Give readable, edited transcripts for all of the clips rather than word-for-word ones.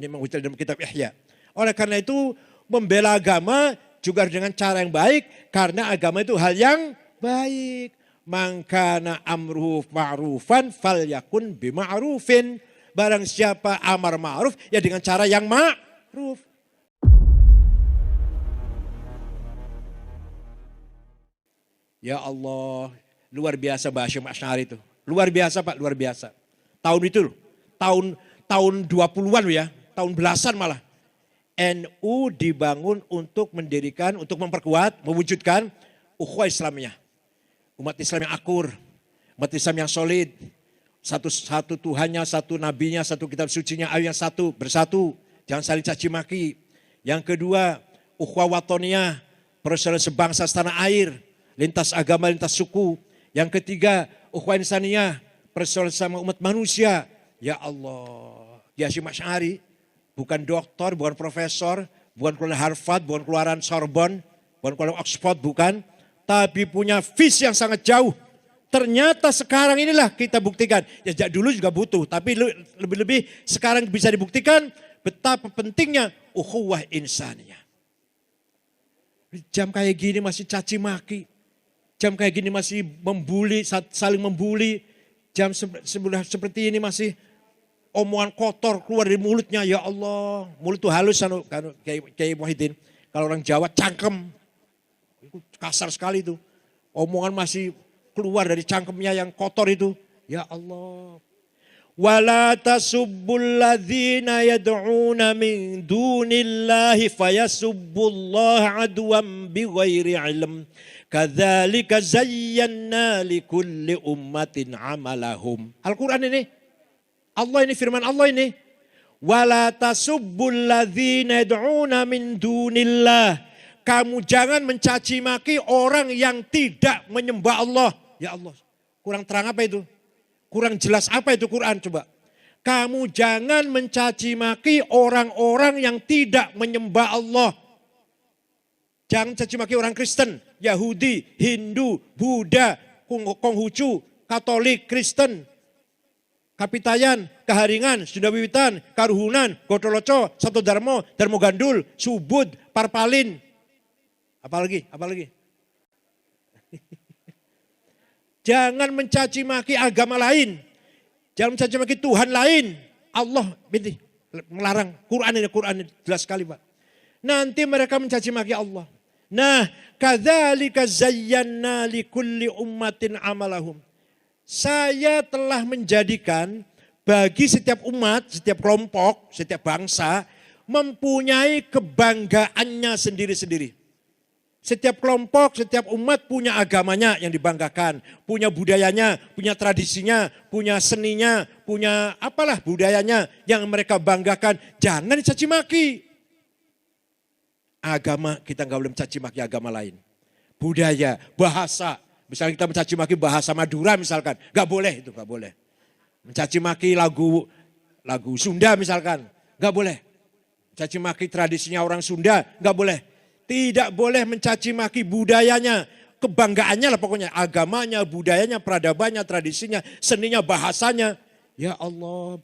Ini mengutip dalam kitab Ihya. Oleh karena itu membela agama juga dengan cara yang baik. Karena agama itu hal yang baik. Mangkana amruhu ma'rufan falyakun bima'rufin. Barang siapa amar ma'ruf ya dengan cara yang ma'ruf. Ya Allah, luar biasa Mbah Hasyim Asy'ari itu. Luar biasa Pak, luar biasa. Tahun itu loh, tahun 20-an loh ya, tahun belasan malah. NU dibangun untuk mendirikan, untuk memperkuat, mewujudkan ukhuwah Islamiyah. Umat Islam yang akur, umat Islam yang solid. Satu Tuhannya, satu nabinya, satu kitab sucinya, ayo yang satu, bersatu. Jangan saling caci maki. Yang kedua, ukhuwah watoniyah, persaudaraan sebangsa setanah air, lintas agama, lintas suku. Yang ketiga, ukhuwah insaniyah, persaudaraan sama umat manusia. Ya Allah, Mbah Hasyim Asy'ari bukan doktor, bukan profesor, bukan keluar Harvard, bukan keluaran Sorbonne, bukan keluaran Oxford, bukan. Tapi punya visi yang sangat jauh. Ternyata sekarang inilah kita buktikan. Ya sejak dulu juga butuh, tapi lebih-lebih sekarang bisa dibuktikan betapa pentingnya ukhuwah insaniyah. Jam kayak gini masih caci maki. Jam kayak gini masih membuli, saling membuli. Jam seperti ini masih omongan kotor keluar dari mulutnya. Ya Allah, mulut itu halus kayak Muhyiddin. Kalau orang Jawa cangkem. Itu kasar sekali itu. Omongan masih keluar dari cangkemnya yang kotor itu. Ya Allah. Wala tasubbul ladzina yad'una min dunillahi fayasubbullaha adwan bighairi ilm. Kadzalika zayyana likulli ummatin amalahum. Al-Quran ini. Allah ini firman Allah ini. Wala tasubbul ladzina yad'una min dunillah. Kamu jangan mencaci maki orang yang tidak menyembah Allah. Ya Allah, kurang terang apa itu? Kurang jelas apa itu Quran coba? Kamu jangan mencaci maki orang-orang yang tidak menyembah Allah. Jangan caci maki orang Kristen, Yahudi, Hindu, Buddha, Konghucu, Katolik, Kristen, Kapitayan, Kaharingan, Sunda Wiwitan, Karuhunan, Gotoloco, Sato Darmo, Darmo Gandul, Subud, Parpalin. Apalagi? Jangan mencaci maki agama lain. Jangan mencaci maki Tuhan lain. Allah melarang. Quran ini jelas sekali Pak. Nanti mereka mencaci maki Allah. Nah, kadzalika zayyana likulli ummatin amalahum. Saya telah menjadikan bagi setiap umat, setiap kelompok, setiap bangsa mempunyai kebanggaannya sendiri-sendiri. Setiap kelompok, setiap umat punya agamanya yang dibanggakan. Punya budayanya, punya tradisinya, punya seninya, punya apalah budayanya yang mereka banggakan. Jangan dicaci maki. Agama kita nggak boleh mencaci maki agama lain. Budaya, bahasa. Misalnya kita mencaci maki bahasa Madura misalkan. Nggak boleh itu, nggak boleh. Mencaci maki lagu Sunda misalkan. Nggak boleh. Mencaci maki tradisinya orang Sunda, nggak boleh. Tidak boleh mencaci maki budayanya, kebanggaannya lah pokoknya. Agamanya, budayanya, peradabannya, tradisinya, seninya, bahasanya. Ya Allah,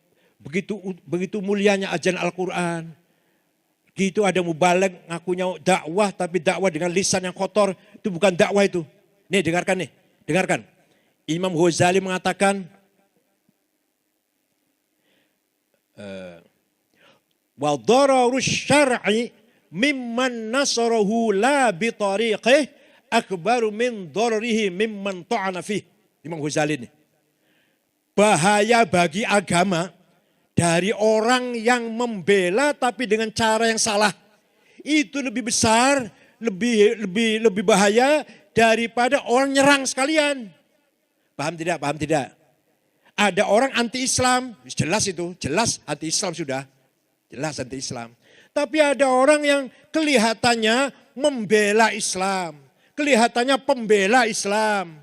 begitu mulianya ajaran Al-Quran. Gitu ada mubaligh ngakunya dakwah, tapi dakwah dengan lisan yang kotor. Itu bukan dakwah itu. Nih dengarkan. Imam Ghazali mengatakan, wa dararus syar'i mimman nasarahu la bitariqih akbaru min dararihi mimman ta'ana fih. Imam Ghazali ini. Bahaya bagi agama dari orang yang membela tapi dengan cara yang salah. Itu lebih besar, lebih bahaya daripada orang nyerang sekalian. Paham tidak? Paham tidak? Ada orang anti-Islam, jelas itu, jelas anti-Islam sudah. Jelas anti-Islam. Tapi ada orang yang kelihatannya membela Islam. Kelihatannya pembela Islam.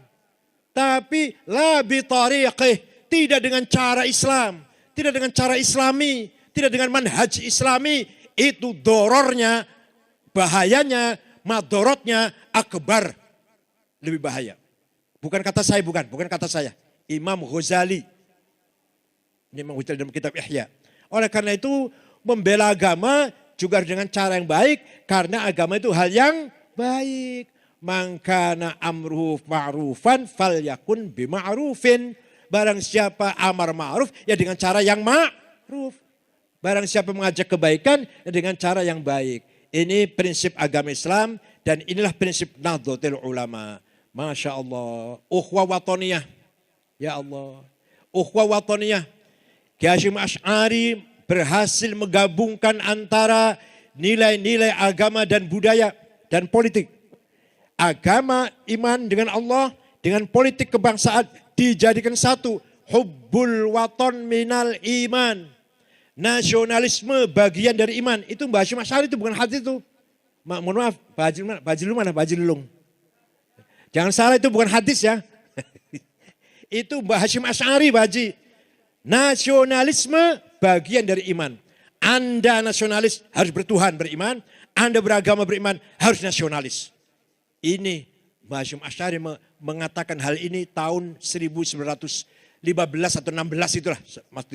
Tapi la bitariqih, tidak dengan cara Islam. Tidak dengan cara Islami. Tidak dengan manhaj Islami. Itu dorornya, bahayanya, madorotnya akbar. Lebih bahaya. Bukan kata saya, bukan kata saya. Imam Ghazali. Ini mengutip dalam kitab Ihya. Oleh karena itu membela agama juga dengan cara yang baik, karena agama itu hal yang baik. Mangkana amruhu ma'rufan falyakun bima'rufin. Barang siapa amar ma'ruf, ya dengan cara yang ma'ruf. Barang siapa mengajak kebaikan, ya dengan cara yang baik. Ini prinsip agama Islam dan inilah prinsip Nahdlatul Ulama. Masya Allah. Ukhwah watoniyah. Ya Allah. Ukhwah watoniyah. Kiai Hasyim Asy'ari berhasil menggabungkan antara nilai-nilai agama dan budaya dan politik. Agama, iman dengan Allah, dengan politik kebangsaan dijadikan satu. Hubbul waton minal iman. Nasionalisme bagian dari iman. Itu Mbah Hasyim Asy'ari, itu bukan hadis itu. Mohon maaf, Pak Haji mana? Pak Haji Lulung. Jangan salah, itu bukan hadis ya. Itu Mbah Hasyim Asy'ari, Pak Haji. Nasionalisme bagian dari iman. Anda nasionalis harus bertuhan, beriman. Anda beragama, beriman, harus nasionalis. Ini Mbah Hasyim Asy'ari mengatakan hal ini tahun 1915 atau 16 itulah.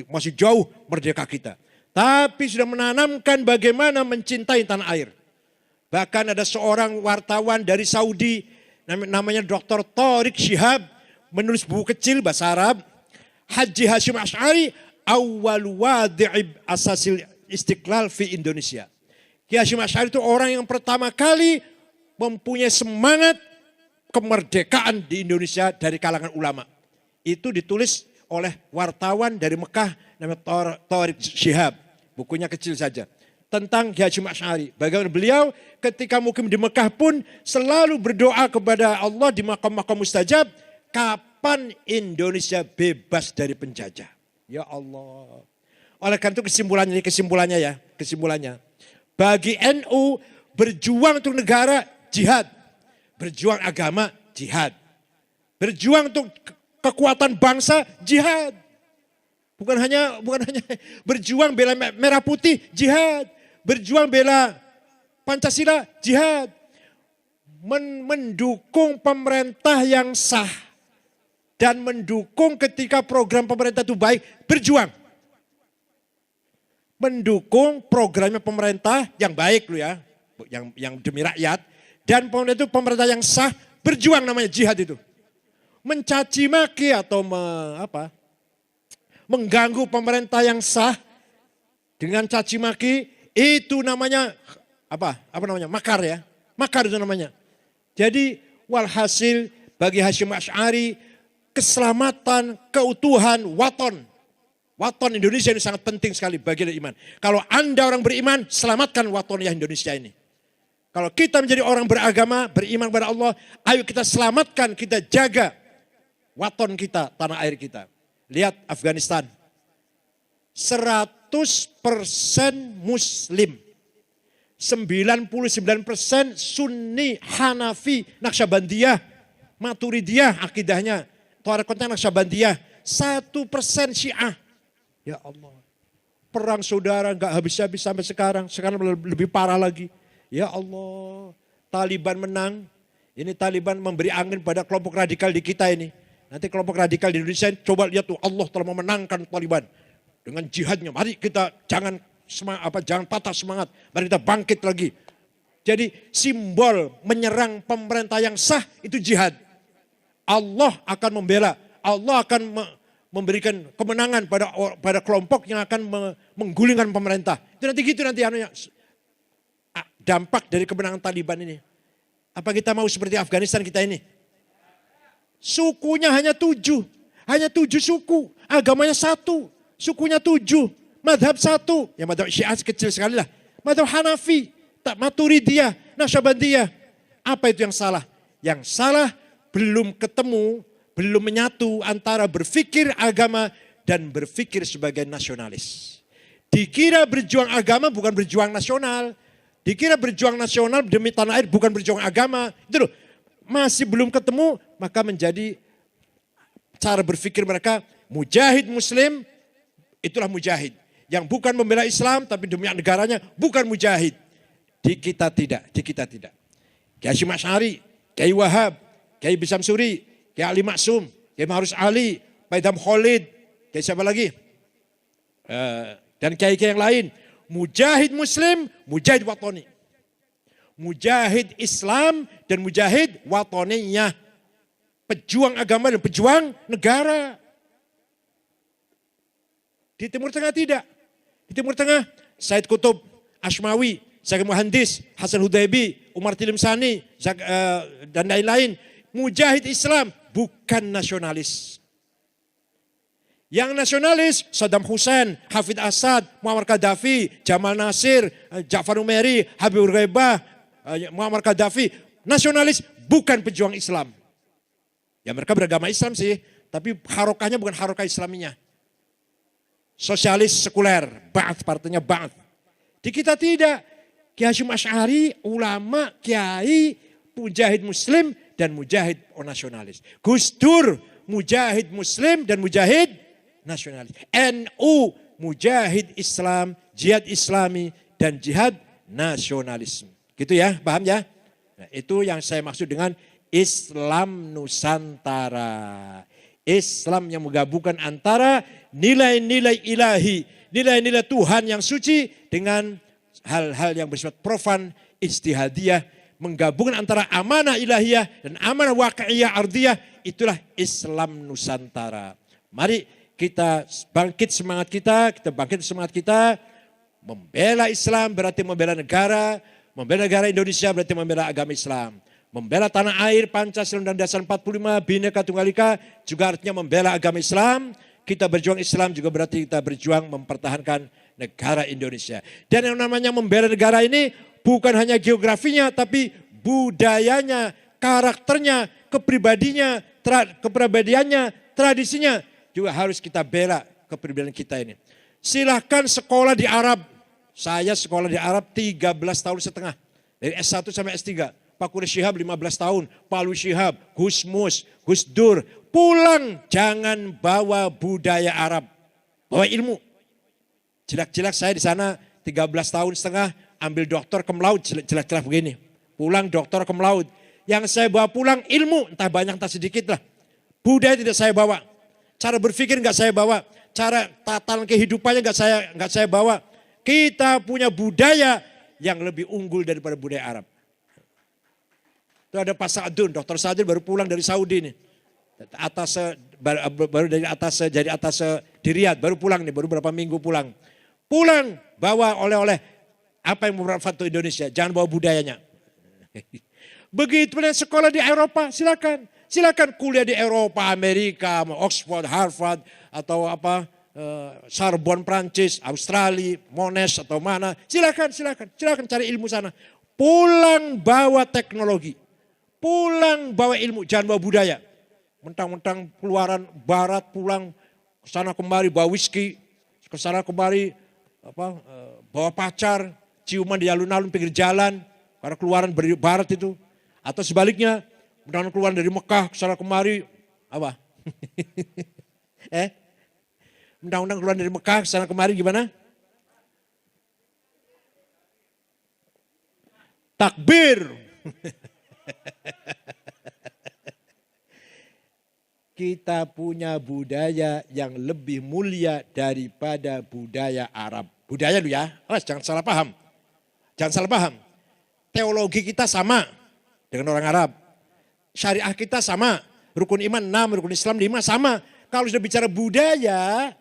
Masih jauh merdeka kita. Tapi sudah menanamkan bagaimana mencintai tanah air. Bahkan ada seorang wartawan dari Saudi namanya Dr. Tariq Shihab menulis buku kecil bahasa Arab. Haji Hasyim Asy'ari awal wadi'ib asasil istiqlal fi Indonesia. Kiai Hasyim Asy'ari itu orang yang pertama kali mempunyai semangat kemerdekaan di Indonesia dari kalangan ulama. Itu ditulis oleh wartawan dari Mekah namanya Tariq Shihab. Bukunya kecil saja. Tentang Kiai Hasyim Asy'ari. Bagaimana beliau ketika mukim di Mekah pun selalu berdoa kepada Allah di makam-makam mustajab. Kapan Indonesia bebas dari penjajah? Ya Allah. Oleh karena itu kesimpulannya. Bagi NU berjuang untuk negara, jihad. Berjuang agama, jihad. Berjuang untuk kekuatan bangsa, jihad. Bukan hanya berjuang bela merah putih, jihad. Berjuang bela Pancasila, jihad. Mendukung pemerintah yang sah. Dan mendukung ketika program pemerintah itu baik, berjuang. Mendukung programnya pemerintah yang baik loh ya. Yang demi rakyat. Dan pemerintah itu pemerintah yang sah, berjuang namanya jihad itu. Mencaci maki atau mengganggu pemerintah yang sah dengan caci maki, itu namanya makar ya. Makar itu namanya. Jadi walhasil bagi Hasyim Asy'ari keselamatan, keutuhan waton. Waton Indonesia ini sangat penting sekali bagian dari iman. Kalau Anda orang beriman, selamatkan watonnya Indonesia ini. Kalau kita menjadi orang beragama, beriman kepada Allah, ayo kita selamatkan, kita jaga waton kita, tanah air kita. Lihat Afghanistan. 100% Muslim. 99% Sunni, Hanafi, Naqsyabandiyah, Maturidiyah akidahnya. Thareqatnya Naqsyabandiyah. 1% Syiah. Ya Allah. Perang saudara gak habis-habis sampai sekarang. Sekarang lebih parah lagi. Ya Allah, Taliban menang. Ini Taliban memberi angin pada kelompok radikal di kita ini. Nanti kelompok radikal di Indonesia coba lihat tuh, Allah telah memenangkan Taliban dengan jihadnya. Mari kita jangan patah semangat. Mari kita bangkit lagi. Jadi simbol menyerang pemerintah yang sah itu jihad. Allah akan membela. Allah akan memberikan kemenangan pada kelompok yang akan menggulingkan pemerintah. Itu nanti gitu nanti anunya. Dampak dari kemenangan Taliban ini. Apa kita mau seperti Afghanistan kita ini? Sukunya hanya 7. Hanya 7 suku. Agamanya 1. Sukunya 7. Madhab 1. Ya madhab Syiah kecil sekali lah. Madhab Hanafi. Maturidiyah. Naqsyabandiyah. Apa itu yang salah? Yang salah belum ketemu, belum menyatu antara berpikir agama dan berpikir sebagai nasionalis. Dikira berjuang agama bukan berjuang nasional. Dikira berjuang nasional demi tanah air bukan berjuang agama. Itu loh, masih belum ketemu, maka menjadi cara berpikir mereka mujahid muslim, itulah mujahid. Yang bukan membela Islam tapi demi negaranya bukan mujahid. Di kita tidak. Kiai Hasyim Asy'ari, Kiai Wahab, Kiai Bisam Suri, Kiai Ali Maksum, Kiai Mahrus Ali, Pak Idham Khalid, Kiai siapa lagi? Dan kiai-kiai yang lain. Mujahid Muslim, mujahid watoni. Mujahid Islam dan mujahid watoniyah. Pejuang agama dan pejuang negara. Di Timur Tengah tidak. Di Timur Tengah, Said Qutb, Ashmawi, Zaki Muhandis, Hasan Hudaybi, Umar Tilimsani, dan lain-lain. Mujahid Islam, bukan nasionalis. Yang nasionalis, Saddam Hussein, Hafid Asad, Muammar Gaddafi, Jamal Nasir, Ja'far Numeri, Habibur Ghaibah, Muammar Gaddafi. Nasionalis, bukan pejuang Islam. Ya mereka beragama Islam sih, tapi harokahnya bukan harokah Islaminya. Sosialis sekuler, Ba'ath, partainya Ba'ath. Di kita tidak. Kiai Hasyim Asy'ari, ulama, kiai, mujahid Muslim dan mujahid nasionalis. Gus Dur, mujahid Muslim dan mujahid nasionalis. NU, mujahid Islam, jihad Islami dan jihad nasionalisme. Gitu ya, paham ya? Nah, itu yang saya maksud dengan Islam Nusantara. Islam yang menggabungkan antara nilai-nilai ilahi, nilai-nilai Tuhan yang suci dengan hal-hal yang bersifat profan, istihadiyah, menggabungkan antara amanah ilahiyah dan amanah waqi'iyah ardiyah, itulah Islam Nusantara. Mari kita bangkit semangat kita, membela Islam berarti membela negara Indonesia berarti membela agama Islam. Membela tanah air, Pancasila dan Dasar 45, Bhinneka Tunggal Ika juga artinya membela agama Islam. Kita berjuang Islam juga berarti kita berjuang mempertahankan negara Indonesia. Dan yang namanya membela negara ini bukan hanya geografinya tapi budayanya, karakternya, kepribadiannya, tradisinya juga harus kita bela kepribadian kita ini. Silahkan sekolah di Arab. Saya sekolah di Arab 13 tahun setengah. Dari S1 sampai S3. Pak Quraish Shihab 15 tahun, Palu Shihab, Gus Mus, Gus Dur. Pulang jangan bawa budaya Arab, bawa ilmu. Jelak-jelak saya di sana 13 tahun setengah ambil doktor cum laude, jelak-jelak begini. Pulang doktor cum laude. Yang saya bawa pulang ilmu, entah banyak entah sedikit lah. Budaya tidak saya bawa. Cara berpikir enggak saya bawa. Cara tatanan kehidupannya enggak saya bawa. Kita punya budaya yang lebih unggul daripada budaya Arab. Itu ada Pak Sa'dun, Dr. Sa'dun baru pulang dari Saudi nih. Baru dari atas di Riyadh, baru pulang nih, baru berapa minggu pulang. Pulang bawa oleh-oleh apa yang bermanfaat untuk Indonesia, jangan bawa budayanya. Begitu pula sekolah di Eropa, silakan. Silakan kuliah di Eropa, Amerika, Oxford, Harvard atau Sorbonne Prancis, Australia, Monash atau mana. Silakan cari ilmu sana. Pulang bawa teknologi. Pulang bawa ilmu, jangan bawa budaya. Mentang-mentang keluaran barat pulang ke sana kemari bawa whisky, ke sana kemari bawa pacar, ciuman di alun-alun pinggir jalan karena keluaran dari barat itu. Atau sebaliknya, mentang-mentang keluaran dari Mekah ke sana kemari apa? Mentang-mentang keluaran dari Mekah ke sana kemari gimana? Takbir. Kita punya budaya yang lebih mulia daripada budaya Arab. Budaya lu ya, jangan salah paham. Jangan salah paham. Teologi kita sama dengan orang Arab. Syariah kita sama. Rukun iman 6, rukun Islam 5 sama. Kalau sudah bicara budaya,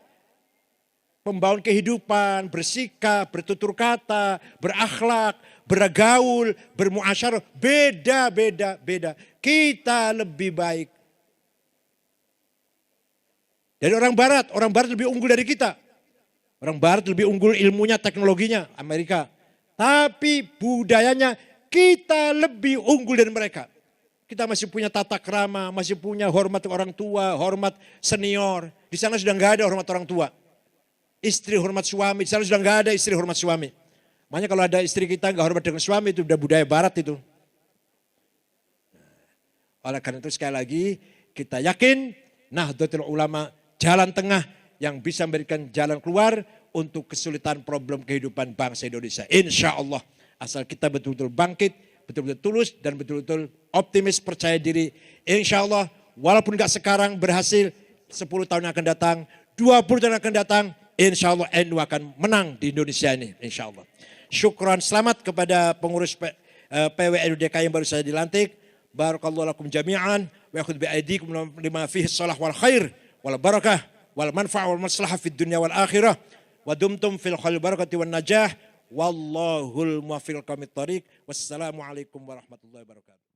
pembangun kehidupan, bersikap, bertutur kata, berakhlak, bergaul, bermuasyarah, beda. Kita lebih baik dari orang barat lebih unggul dari kita. Orang barat lebih unggul ilmunya, teknologinya, Amerika. Tapi budayanya kita lebih unggul dari mereka. Kita masih punya tata krama, masih punya hormat orang tua, hormat senior. Di sana sudah enggak ada hormat orang tua. Istri hormat suami, di sana sudah enggak ada istri hormat suami. Makanya kalau ada istri kita enggak hormat dengan suami itu udah budaya barat itu. Oleh karena itu sekali lagi kita yakin Nahdlatul Ulama jalan tengah yang bisa memberikan jalan keluar untuk kesulitan problem kehidupan bangsa Indonesia. Insya Allah asal kita betul-betul bangkit, betul-betul tulus dan betul-betul optimis percaya diri. Insya Allah walaupun gak sekarang berhasil 10 tahun yang akan datang, 20 tahun yang akan datang, Insya Allah NU akan menang di Indonesia ini, insya Allah. Syukran, selamat kepada pengurus PWNU DKI yang baru saja dilantik. Barakallahu lakum jami'an wa yakhudh bi'aidikum lima fihi shalah wal khair wal barakah wal manfa'ah wal maslahah fid dunya wal akhirah wa dumtum fil khair barakati wan najah wallahul muwaffiq ila aqwamit thoriq. Wassalamu alaikum warahmatullahi wabarakatuh.